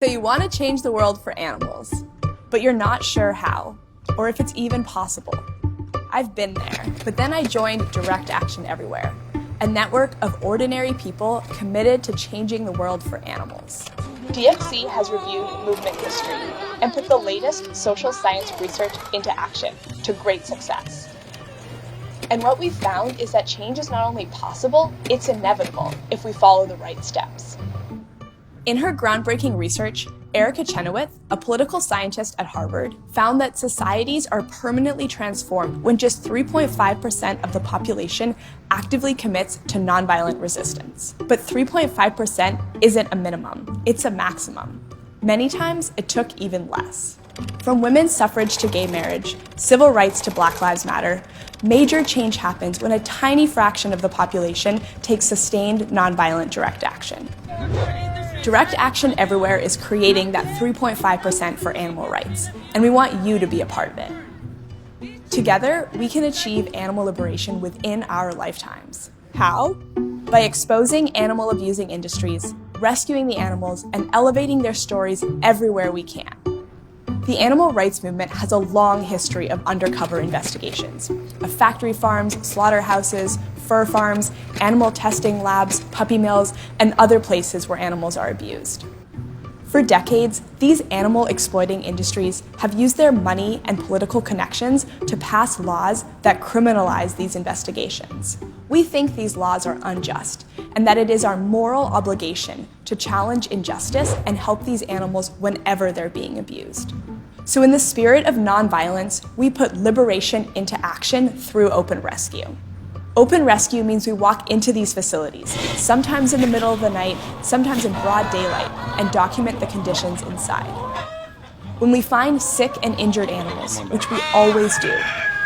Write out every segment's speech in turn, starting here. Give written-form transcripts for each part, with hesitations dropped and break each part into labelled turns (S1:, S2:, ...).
S1: So you want to change the world for animals, but you're not sure how, or if it's even possible. I've been there, but then I joined Direct Action Everywhere, a network of ordinary people committed to changing the world for animals. DxE has reviewed movement history and put the latest social science research into action to great success. And what we've found is that change is not only possible, it's inevitable if we follow the right steps. In her groundbreaking research, Erica Chenoweth, a political scientist at Harvard, found that societies are permanently transformed when just 3.5% of the population actively commits to nonviolent resistance. But 3.5% isn't a minimum, it's a maximum. Many times, it took even less. From women's suffrage to gay marriage, civil rights to Black Lives Matter, major change happens when a tiny fraction of the population takes sustained nonviolent direct action. Direct Action Everywhere is creating that 3.5% for animal rights, and we want you to be a part of it. Together, we can achieve animal liberation within our lifetimes. How? By exposing animal-abusing industries, rescuing the animals, and elevating their stories everywhere we can. The animal rights movement has a long history of undercover investigations of factory farms, slaughterhouses, fur farms, animal testing labs, puppy mills, and other places where animals are abused. For decades, these animal-exploiting industries have used their money and political connections to pass laws that criminalize these investigations. We think these laws are unjust, and that it is our moral obligation to challenge injustice and help these animals whenever they're being abused. So in the spirit of nonviolence, we put liberation into action through open rescue. Open rescue means we walk into these facilities, sometimes in the middle of the night, sometimes in broad daylight, and document the conditions inside. When we find sick and injured animals, which we always do,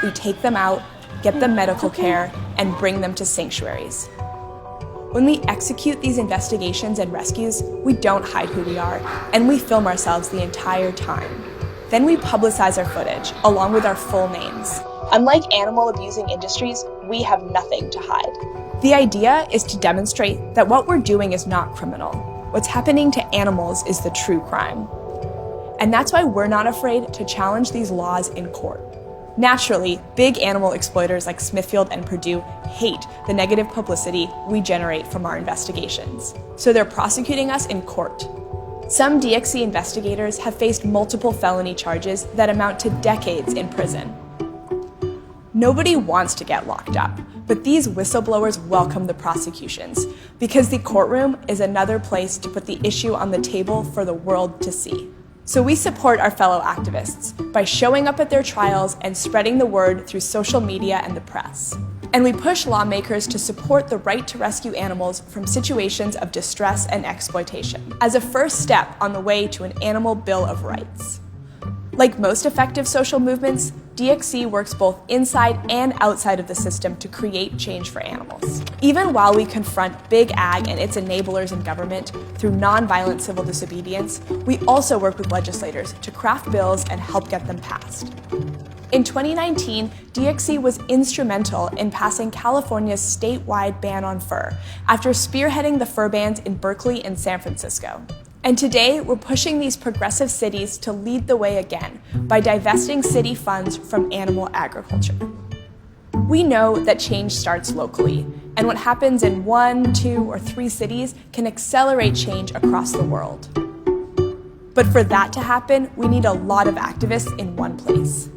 S1: we take them out, get them medical care, and bring them to sanctuaries. When we execute these investigations and rescues, we don't hide who we are, and we film ourselves the entire time. Then we publicize our footage, along with our full names. Unlike animal-abusing industries, we have nothing to hide. The idea is to demonstrate that what we're doing is not criminal. What's happening to animals is the true crime. And that's why we're not afraid to challenge these laws in court. Naturally, big animal exploiters like Smithfield and Purdue hate the negative publicity we generate from our investigations. So they're prosecuting us in court. Some DxE investigators have faced multiple felony charges that amount to decades in prison. Nobody wants to get locked up, but these whistleblowers welcome the prosecutions because the courtroom is another place to put the issue on the table for the world to see. So we support our fellow activists by showing up at their trials and spreading the word through social media and the press. And we push lawmakers to support the right to rescue animals from situations of distress and exploitation as a first step on the way to an animal bill of rights. Like most effective social movements, DxE works both inside and outside of the system to create change for animals. Even while we confront big ag and its enablers in government through nonviolent civil disobedience, we also work with legislators to craft bills and help get them passed. In 2019, DxE was instrumental in passing California's statewide ban on fur after spearheading the fur bans in Berkeley and San Francisco. And today, we're pushing these progressive cities to lead the way again by divesting city funds from animal agriculture. We know that change starts locally, and what happens in 1, 2, or 3 cities can accelerate change across the world. But for that to happen, we need a lot of activists in one place.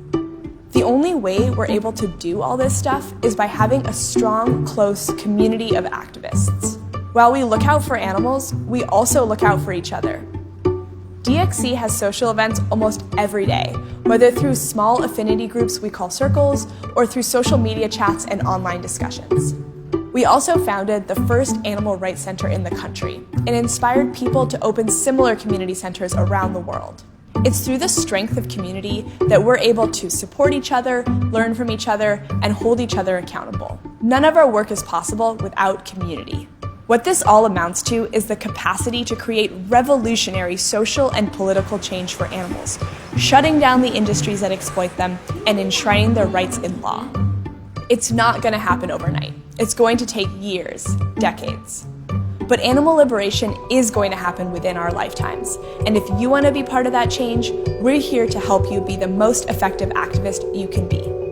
S1: The only way we're able to do all this stuff is by having a strong, close community of activists. While we look out for animals, we also look out for each other. DxE has social events almost every day, whether through small affinity groups we call circles, or through social media chats and online discussions. We also founded the first animal rights center in the country and inspired people to open similar community centers around the world. It's through the strength of community that we're able to support each other, learn from each other, and hold each other accountable. None of our work is possible without community. What this all amounts to is the capacity to create revolutionary social and political change for animals, shutting down the industries that exploit them and enshrining their rights in law. It's not going to happen overnight. It's going to take years, decades. But animal liberation is going to happen within our lifetimes. And if you want to be part of that change, we're here to help you be the most effective activist you can be.